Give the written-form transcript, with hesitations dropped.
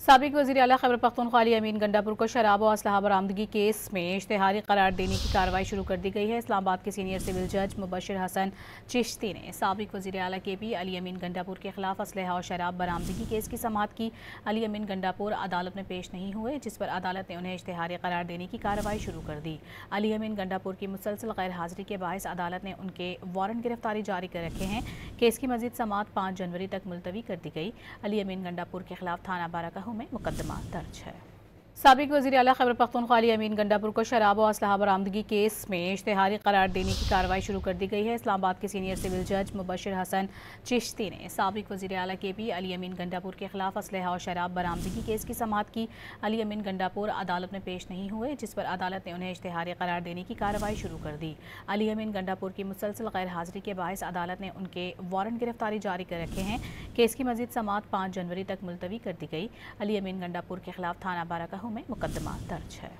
साबिक वज़ीर आला खैबर पख्तूनख्वा अली अमीन गंडापुर को शराब और असलहा बरामदगी केस में इश्तिहारी करार देने की कार्रवाई शुरू कर दी गई है। इस्लामाबाद के सीनियर सिविल जज मुबशिर हसन चिश्ती ने साबिक वज़ीर आला के पी अली अमीन गंडापुर के खिलाफ असलहा और शराब बरामदगी केस की समाअत की। अली अमीन गंडापुर अदालत में पेश नहीं हुए, जिस पर अदालत ने उन्हें इश्तिहारी करार देने की कार्रवाई शुरू कर दी। अली अमीन गंडापुर की मुसलसल गैर हाजिरी के बायस अदालत ने उनके वारंट गिरफ्तारी जारी कर रखे हैं। केस की मजीद समाअत 5 जनवरी तक मुलतवी कर दी गई। अली अमीन गंडापुर के खिलाफ थाना बाराकाहू में मुकदमा दर्ज है। साबिक वज़ीर आला खैबर पख्तूनख्वा अली अमीन गंडापुर को शराब और असलहा बरामदगी केस में इश्तिहारी करार देने की कार्रवाई शुरू कर दी गई है। इस्लामाबाद के सीनियर सिविल जज मुबशिर हसन चिश्ती ने साबिक वज़ीर आला के पी अली अमीन गंडापुर के खिलाफ असलहा और शराब बरामदगी केस की समाअत की। अली अमीन गंडापुर अदालत में पेश नहीं हुए, जिस पर अदालत ने उन्हें इश्तिहारी करार देने की कार्रवाई शुरू कर दी। अली अमीन गंडापुर की मुसलसल गैर हाजिरी के बायस अदालत ने उनके वारंट गिरफ्तारी जारी कर रखे हैं। केस की मजीद समाअत 5 जनवरी तक मुलतवी कर दी गई। अली अमीन गंडापुर के खिलाफ थाना बाराकाहू में मुकदमा दर्ज है।